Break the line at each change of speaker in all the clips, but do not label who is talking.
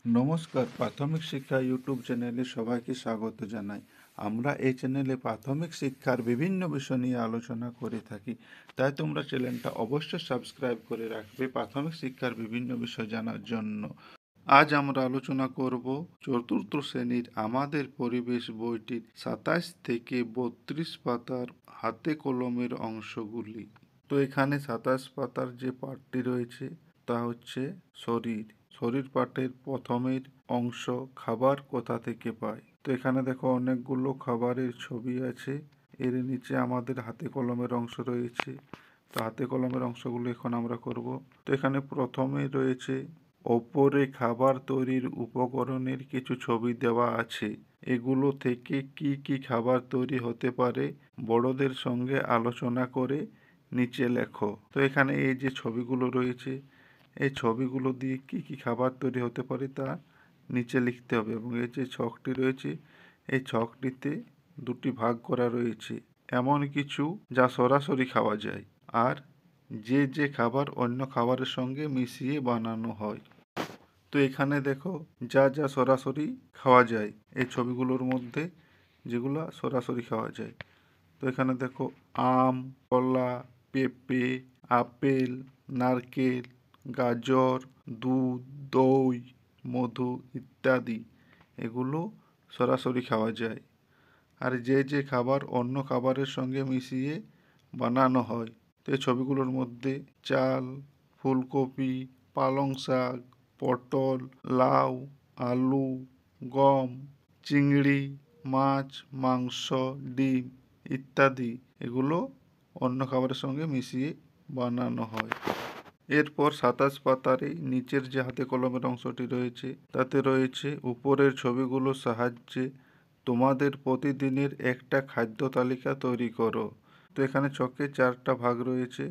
নমস্কার, প্রাথমিক শিক্ষা ইউটিউব চ্যানেলে সবাইকে স্বাগত জানাই। আমরা এই চ্যানেলে প্রাথমিক শিক্ষার বিভিন্ন বিষয় নিয়ে আলোচনা করে থাকি, তাই তোমরা চ্যানেলটা অবশ্যই সাবস্ক্রাইব করে রাখবে প্রাথমিক শিক্ষার বিভিন্ন বিষয় জানার জন্য। আজ আমরা আলোচনা করব চতুর্থ শ্রেণীর আমাদের পরিবেশ বইটির 27 থেকে 32 পাতার হাতে কলমের অংশগুলি। তো এখানে 27 পাতার যে পাঠটি রয়েছে তা হচ্ছে শরীর। শরীর পাঠের প্রথমের অংশ খাবার কোথা থেকে পায়। তো এখানে দেখো অনেকগুলো খাবারের ছবি আছে, এর নিচে আমাদের হাতে কলমের অংশ রয়েছে। তো হাতে কলমের অংশগুলো এখন আমরা করব। তো এখানে প্রথমে রয়েছে ওপরে খাবার তৈরির উপকরণের কিছু ছবি দেওয়া আছে। এগুলো থেকে কি কি খাবার তৈরি হতে পারে বড়দের সঙ্গে আলোচনা করে নিচে লেখো। তো এখানে এই যে ছবিগুলো রয়েছে, এই ছবিগুলো দিয়ে কি কি খাবার তৈরি হতে পারে তা নিচে লিখতে হবে। এবং এই যে ছকটি রয়েছে, এই ছকটিতে দুটি ভাগ করা রয়েছে। এমন কিছু যা সরাসরি খাওয়া যায়, আর যে যে খাবার অন্য খাবারের সঙ্গে মিশিয়ে বানানো হয়। তো এখানে দেখো যা যা সরাসরি খাওয়া যায় এই ছবিগুলোর মধ্যে, যেগুলো সরাসরি খাওয়া যায়। তো এখানে দেখো আম, কলা, পেঁপে, আপেল, নারকেল, গাজর, দুধ, দই, মধু ইত্যাদি এগুলো সরাসরি খাওয়া যায়। আর যে যে খাবার অন্য খাবারের সঙ্গে মিশিয়ে বানানো হয়, তো এই ছবিগুলোর মধ্যে চাল, ফুলকপি, পালং শাক, পটল, লাউ, আলু, গম, চিংড়ি, মাছ, মাংস, ডিম ইত্যাদি এগুলো অন্য খাবারের সঙ্গে মিশিয়ে বানানো হয়। এরপর 27 পাতার এই নিচের যে হাতে কলমের অংশটি রয়েছে তাতে রয়েছে উপরের ছবিগুলোর সাহায্যে তোমাদের প্রতিদিনের একটা খাদ্য তালিকা তৈরি করো। তো এখানে ছকে 4টা ভাগ রয়েছে।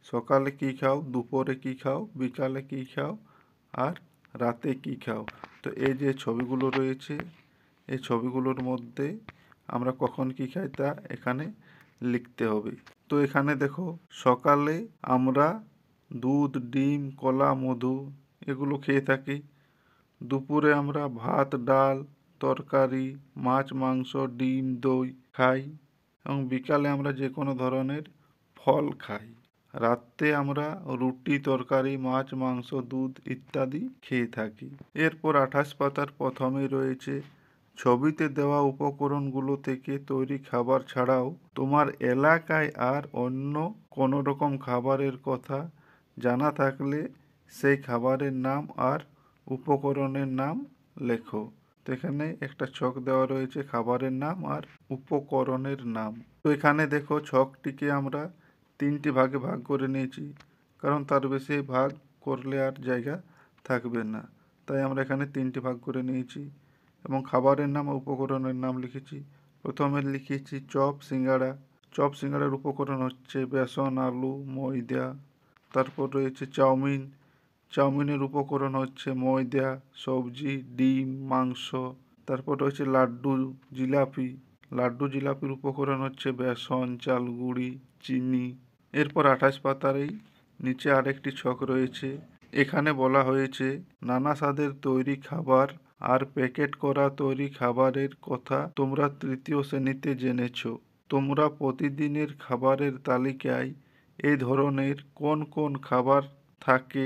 সকালে কি খাও, দুপুরে কি খাও, বিকালে কি খাও, আর রাতে কি খাও। তো এই যে ছবিগুলো রয়েছে, এই ছবিগুলোর মধ্যে আমরা কখন কি খাই তা এখানে লিখতে হবে। তো এখানে দেখো সকালে আমরা দুধ, ডিম, কলা, মধু এগুলো খেয়ে থাকি। দুপুরে আমরা ভাত, ডাল, তরকারি, মাছ, মাংস, ডিম, দই খাই। এবং বিকালে আমরা যে কোনো ধরনের ফল খাই। রাতে আমরা রুটি, তরকারি, মাছ, মাংস, দুধ ইত্যাদি খেয়ে থাকি। এরপর 28 পাতার প্রথমে রয়েছে ছবিতে দেওয়া উপকরণগুলো থেকে তৈরি খাবার ছাড়াও তোমার এলাকায় আর অন্য কোনো রকম খাবারের কথা জানা থাকলে সেই খাবারের নাম আর উপকরণের নাম লেখো। তো এখানে একটা ছক দেওয়া রয়েছে খাবারের নাম আর উপকরণের নাম। তো এখানে দেখো ছকটিকে আমরা 3টি ভাগে ভাগ করে নিয়েছি, কারণ তার বেশি ভাগ করলে আর জায়গা থাকবে না, তাই আমরা এখানে 3টি ভাগ করে নিয়েছি। এবং খাবারের নাম ও উপকরণের নাম লিখেছি। প্রথমে লিখেছি চপ সিঙ্গাড়া। চপ সিঙ্গাড়ার উপকরণ হচ্ছে বেসন, আলু, ময়দা। তারপর রয়েছে চাউমিন। চাউমিনের উপকরণ হচ্ছে ময়দা, সবজি, ডিম, মাংস। তারপর রয়েছে লাড্ডু জিলাপি। লাড্ডু জিলাপির উপকরণ হচ্ছে বেসন, চাল গুঁড়ি, চিনি। এরপর 28 পাতার এই নিচে আরেকটি ছক রয়েছে। এখানে বলা হয়েছে নানা স্বাদের তৈরি খাবার আর প্যাকেট করা তৈরি খাবারের কথা তোমরা তৃতীয় শ্রেণীতে জেনেছ। তোমরা প্রতিদিনের খাবারের তালিকায় এই ধরনের কোন কোন খাবার থাকে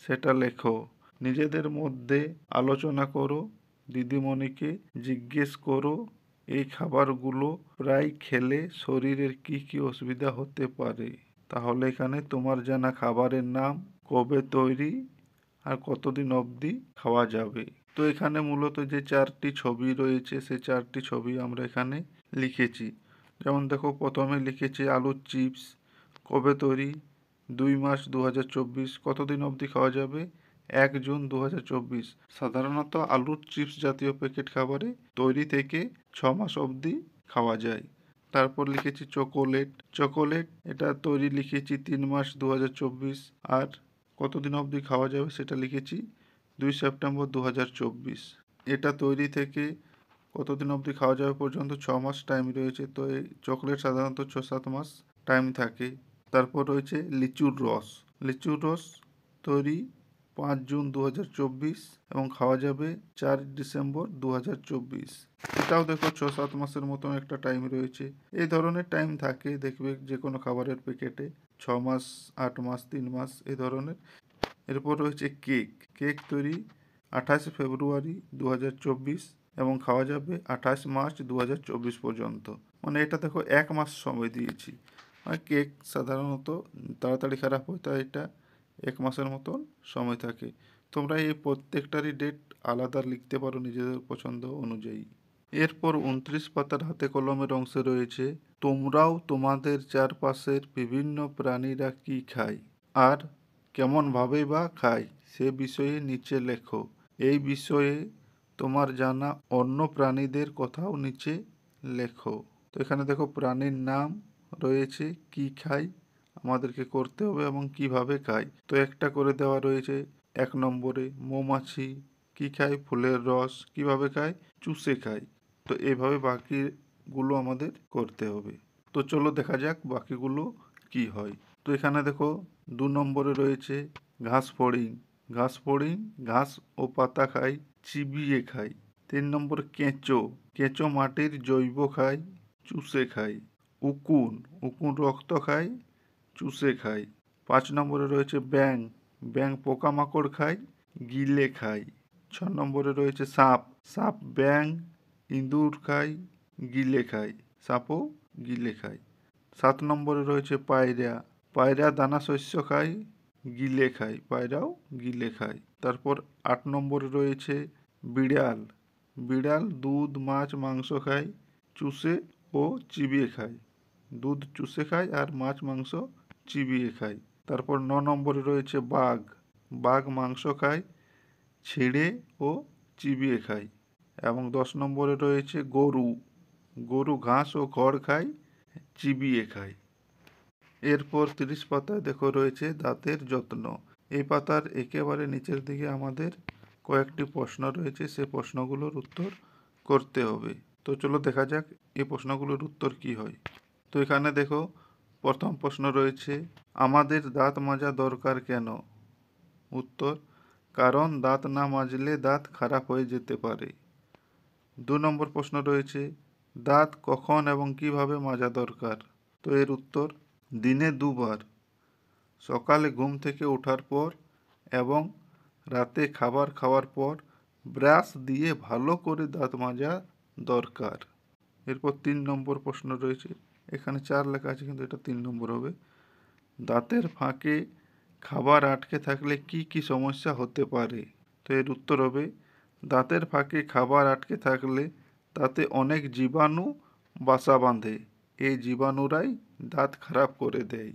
সেটা লেখো। নিজেদের মধ্যে আলোচনা করো, দিদিমণিকে জিজ্ঞেস করো এই খাবারগুলো প্রায় খেলে শরীরের কি কি অসুবিধা হতে পারে। তাহলে এখানে তোমার জানা খাবারের নাম, কবে তৈরি আর কতদিন অবধি খাওয়া যাবে। তো এখানে মূলত যে 4টি ছবি রয়েছে সেই 4টি ছবি আমরা এখানে লিখেছি। যেমন দেখো প্রথমে লিখেছি আলুর চিপস, কবে তৈরি 2 মার্চ 2024, কতদিন অবধি খাওয়া যাবে 1 জুন 2024। সাধারণত আলুর চিপস জাতীয় প্যাকেট খাবারে তৈরি থেকে 6 মাস অবধি খাওয়া যায়। তারপর লিখেছি চকোলেট। চকোলেট এটা তৈরি লিখেছি 3 মার্চ 2024, আর কতদিন অবধি খাওয়া যাবে সেটা লিখেছি 2 সেপ্টেম্বর 2024। এটা তৈরি থেকে কতদিন অবধি খাওয়া যাবে পর্যন্ত 6 মাস টাইম রয়েছে। তো এই চকলেট সাধারণত 6-7 মাস টাইম থাকে। তারপর রয়েছে লিচুর রস। লিচুর রস তৈরি 5 জুন 2024 এবং খাওয়া যাবে 4 ডিসেম্বর 2024। এটাও দেখো 6-7 মাসের মতন একটা টাইম রয়েছে। এই ধরনের টাইম থাকে দেখবে যে কোনো খাবারের প্যাকেটে 6 মাস, 8 মাস, 3 মাস এই ধরনের। এরপর রয়েছে কেক। কেক তৈরি 28 ফেব্রুয়ারি 2024 এবং খাওয়া যাবে 28 মার্চ 2024 পর্যন্ত। মানে এটা দেখো 1 মাস সময় দিয়েছি। মানে কেক সাধারণত তাড়াতাড়ি খারাপ হয়, তাই এটা 1 মাসের মতন সময় থাকে। তোমরা এই প্রত্যেকটারই ডেট আলাদা লিখতে পারো নিজেদের পছন্দ অনুযায়ী। এরপর 29 পাতার হাতে কলমের অংশে রয়েছে তোমরাও তোমাদের চারপাশের বিভিন্ন প্রাণীরা কি খায় আর কেমনভাবে বা খায় সে বিষয়ে নিচে লেখো। এই বিষয়ে তোমার জানা অন্য প্রাণীদের কথাও নিচে লেখো। তো এখানে দেখো প্রাণীর নাম রয়েছে, কি খায় আমাদেরকে করতে হবে এবং কিভাবে খায়। তো একটা করে দেওয়া রয়েছে। 1 নম্বরে মৌমাছি কি খায়, ফুলের রস। কিভাবে খায়, চুষে খায়। তো এইভাবে বাকিগুলো আমাদের করতে হবে। তো চলো দেখা যাক বাকিগুলো কি হয়। তো এখানে দেখো 2 নম্বরে রয়েছে ঘাস ফড়িং। ঘাস ফড়িং ঘাস ও পাতা খায়, চিবিয়ে খায়। 3 নম্বর কেঁচো। কেঁচো মাটির জৈব খায়, চুষে খায়। উকুন। উকুন রক্ত খায়, চুষে খায়। 5 নম্বরে রয়েছে ব্যাঙ। ব্যাঙ পোকামাকড় খায়, গিলে খায়। 6 নম্বরে রয়েছে সাপ। সাপ ব্যাঙ, ইঁদুর খায়, গিলে খায়। সাপও গিলে খায়। 7 নম্বরে রয়েছে পায়রা। পায়রা দানা শস্য খায়, গিলে খায়। পায়রাও গিলে খায়। তারপর 8 নম্বরে রয়েছে বিড়াল। বিড়াল দুধ, মাছ, মাংস খায়, চুষে ও চিবিয়ে খায়। দুধ চুষে খায় আর মাছ, মাংস চিবিয়ে খায়। তারপর 9 নম্বরে রয়েছে বাঘ। বাঘ মাংস খায়, ছিঁড়ে ও চিবিয়ে খায়। এবং 10 নম্বরে রয়েছে গরু। গরু ঘাস ও খড় খায়, চিবিয়ে খায়। এরপর 30 পাতায় দেখো রয়েছে দাঁতের যত্ন। এই পাতার একেবারে নিচের দিকে আমাদের কয়েকটি প্রশ্ন রয়েছে, সে প্রশ্নগুলোর উত্তর করতে হবে। তো চলো দেখা যাক এই প্রশ্নগুলোর উত্তর কি হয়। তো এখানে দেখো প্রথম প্রশ্ন রয়েছে আমাদের দাঁত মাজা দরকার কেন? উত্তর, কারণ দাঁত না মাজলে দাঁত খারাপ হয়ে যেতে পারে। 2 নম্বর প্রশ্ন রয়েছে দাঁত কখন এবং কিভাবে মাজা দরকার? তো এর উত্তর, দিনে 2 বার, সকালে ঘুম থেকে ওঠার পর এবং রাতে খাবার খাওয়ার পর ব্রাশ দিয়ে ভালো করে দাঁত মাজা দরকার। এরপর 3 নম্বর প্রশ্ন রয়েছে, এখানে 4 লেখা আছে কিন্তু এটা 3 নম্বর হবে। দাঁতের ফাঁকে খাবার আটকে থাকলে কি কি সমস্যা হতে পারে? তো এর উত্তর হবে দাঁতের ফাঁকে খাবার আটকে থাকলে তাতে অনেক জীবাণু বাসা বাঁধে। এই জীবাণুরাই দাঁত খারাপ করে দেয়।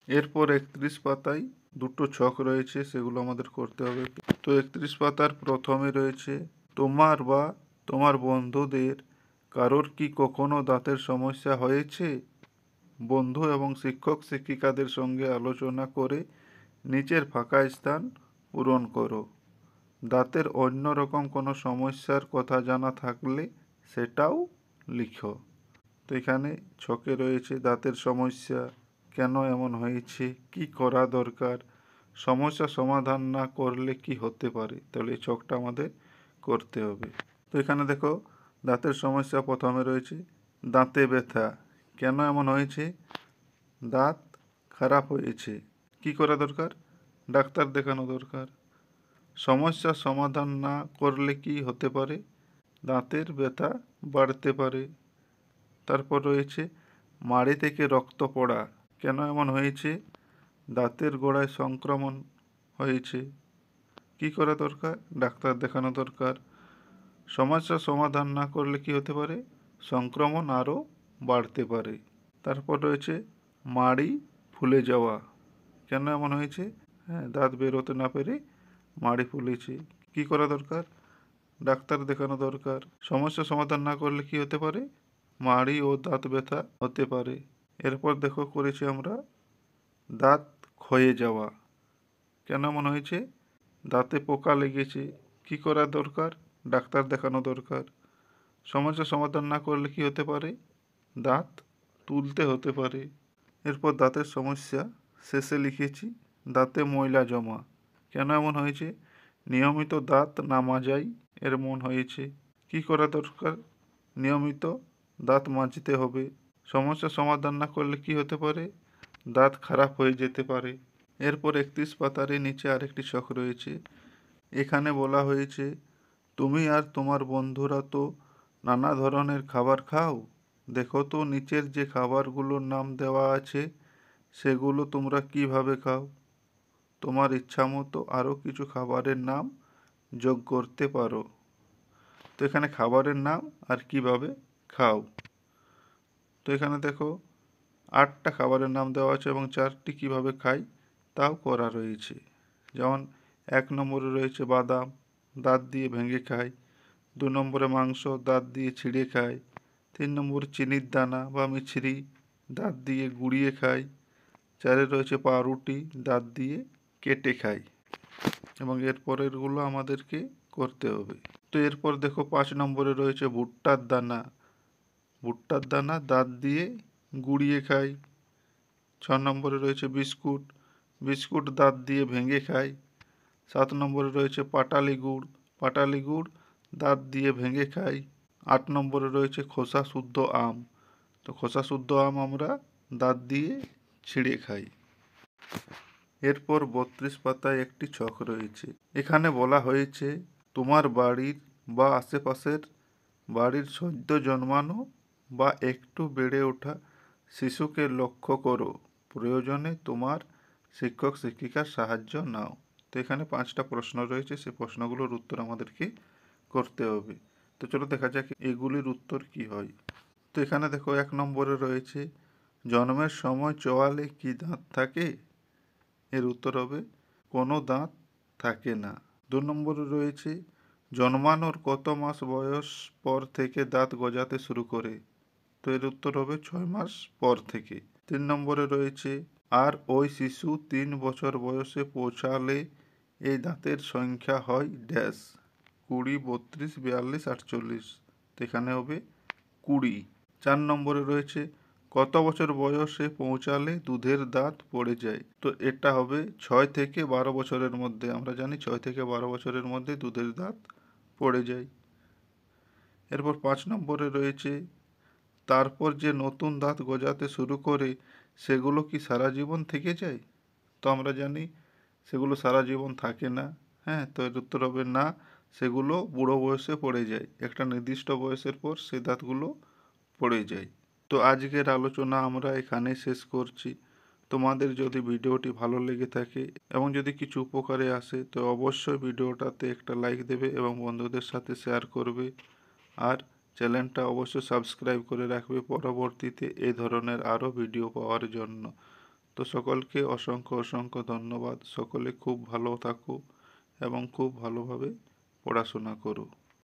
এরপর 31 পাতায় দুটো ছক রয়েছে, সেগুলো আমাদের করতে হবে। তো 31 পাতার প্রথমে রয়েছে তোমার বা তোমার বন্ধুদের কারোর কি কখনো দাঁতের সমস্যা হয়েছে? বন্ধু এবং শিক্ষক শিক্ষিকাদের সঙ্গে আলোচনা করে নিচের ফাঁকা স্থান পূরণ করো। দাঁতের অন্য রকম কোনো সমস্যার কথা জানা থাকলে সেটাও লিখো। তো এখানে ছকে রয়েছে দাঁতের সমস্যা, কেন এমন হয়েছে, কি করা দরকার, সমস্যা সমাধান না করলে কি হতে পারে। তাহলে এই ছকটা আমাদের করতে হবে। তো এখানে দেখো দাঁতের সমস্যা প্রথমে রয়েছে দাঁতে ব্যথা, কেন এমন হয়েছে, দাঁত খারাপ হয়েছে, কি করা দরকার, ডাক্তার দেখানো দরকার। সমস্যা সমাধান না করলে কি হতে পারে, দাঁতের ব্যথা বাড়তে পারে। তারপর রয়েছে মাড়ি থেকে রক্ত পড়া, কেন এমন হয়েছে, দাঁতের গোড়ায় সংক্রমণ হয়েছে, কি করা দরকার, ডাক্তার দেখানো দরকার। সমস্যা সমাধান না করলে কি হতে পারে, সংক্রমণ আরও বাড়তে পারে। তারপর রয়েছে মাড়ি ফুলে যাওয়া, কেন এমন হয়েছে, দাঁত বেরোতে না পেরে মাড়ি ফুলেছে, কি করা দরকার, ডাক্তার দেখানো দরকার। সমস্যা সমাধান না করলে কি হতে পারে, মাড়ি ও দাঁত ব্যথা হতে পারে। এরপর দেখো করেছি আমরা দাঁত ক্ষয়ে যাওয়া, কেন মনে হয়েছে, দাঁতে পোকা লেগেছে, কি করা দরকার, ডাক্তার দেখানো দরকার। সমস্যা সমাধান না করলে কি হতে পারে, দাঁত তুলতে হতে পারে। এরপর দাঁতের সমস্যা শেষে লিখেছি দাঁতে ময়লা জমা, কেন এমন হয়েছে? নিয়মিত দাঁত না মাজাই এর মন হয়েছে। কি করা দরকার? নিয়মিত দাঁত মাজতে হবে। সমস্যা সমাধান না করলে কি হতে পারে? দাঁত খারাপ হয়ে যেতে পারে। এরপর 31 পাতার নিচে আরেকটি ছক রয়েছে। এখানে বলা হয়েছে, তুমি আর তোমার বন্ধুরা তো নানা ধরনের খাবার খাও। দেখো তো নিচের যে খাবারগুলোর নাম দেওয়া আছে সেগুলো তোমরা কিভাবে খাও। তোমার ইচ্ছা মতো আরও কিছু খাবারের নাম যোগ করতে পারো। তো এখানে খাবারের নাম আর কিভাবে খাও। তো এখানে দেখো 8টা খাবারের নাম দেওয়া আছে এবং 4টি কিভাবে খাই তাও করা রয়েছে। যেমন 1 নম্বরে রয়েছে বাদাম, দাঁত দিয়ে ভেঙে খাই। 2 নম্বরে মাংস, দাঁত দিয়ে ছিঁড়ে খাই। 3 নম্বরে চিনির দানা বা মিছরি, দাঁত দিয়ে গুঁড়িয়ে খাই। 4 রয়েছে পাউরুটি, দাঁত দিয়ে কেটে খাই। এবং এর পরেরগুলো আমাদেরকে করতে হবে। তো এরপর দেখো 5 নম্বরে রয়েছে ভুট্টার দানা। ভুট্টার দানা দাঁত দিয়ে গুঁড়িয়ে খাই। 6 নম্বরে রয়েছে বিস্কুট। বিস্কুট দাঁত দিয়ে ভেঙে খাই। 7 নম্বরে রয়েছে পাটালি গুড়। পাটালি গুড় দাঁত দিয়ে ভেঙে খাই। 8 নম্বরে রয়েছে খোসা শুদ্ধ আম। তো খোসা শুদ্ধ আম আমরা দাঁত দিয়ে ছিঁড়ে খাই। এরপর 32 পাতায় একটি ছক রয়েছে। এখানে বলা হয়েছে, তোমার বাড়ির বা আশেপাশের বাড়ির সদ্য জন্মানো বা একটু বেড়ে ওঠা শিশুকে লক্ষ্য করো। প্রয়োজনে তোমার শিক্ষক শিক্ষিকার সাহায্য নাও। তো এখানে 5টা প্রশ্ন রয়েছে, সেই প্রশ্নগুলোর উত্তর আমাদেরকে করতে হবে। তো চলো দেখা যাক এগুলির উত্তর কি হয়। তো এখানে দেখো 1 নম্বরে রয়েছে, জন্মের সময় চোয়ালে কি দাঁত থাকে? এর উত্তর হবে কোনো দাঁত থাকে না। 2 নম্বরে রয়েছে, জন্মানোর কত মাস বয়স পর থেকে দাঁত গজাতে শুরু করে? তো এর উত্তর হবে 6 মাস পর থেকে। 3 নম্বরে রয়েছে, আর ওই শিশু 3 বছর বয়সে পৌঁছালে এই দাঁতের সংখ্যা হয় ড্যাশ 20, 32, 42, 48। তো এখানে হবে 20। 4 নম্বরে রয়েছে, কত বছর বয়সে পৌঁছালে দুধের দাঁত পড়ে যায়? তো এটা হবে 6 থেকে 12 বছরের মধ্যে। আমরা জানি 6 থেকে 12 বছরের মধ্যে দুধের দাঁত পড়ে যায়। এরপর 5 নম্বরে রয়েছে, তারপর যে নতুন দাঁত গজাতে শুরু করে সেগুলো কি সারা জীবন থেকে যায়? তো আমরা জানি সেগুলো সারা জীবন থাকে না। হ্যাঁ, তো এর উত্তর হবে না, সেগুলো বুড়ো বয়সে পড়ে যায়। একটা নির্দিষ্ট বয়সের পর সেই দাঁতগুলো পড়ে যায়। তো আজকের আলোচনা আমরা এখানে শেষ করছি। তোমাদের যদি ভিডিওটি ভালো লেগে থাকে এবং যদি কিছু উপকারে আসে তো অবশ্যই ভিডিওটাতে একটা লাইক দেবে এবং বন্ধুদের সাথে শেয়ার করবে। আর চ্যানেলটা অবশ্যই সাবস্ক্রাইব করে রাখবে পরবর্তীতে এই ধরনের আরও ভিডিও পাওয়ার জন্য। তো সকলকে অসংখ্য অসংখ্য ধন্যবাদ। সকলে খুব ভালো থাকো এবং খুব ভালোভাবে পড়াশোনা করো।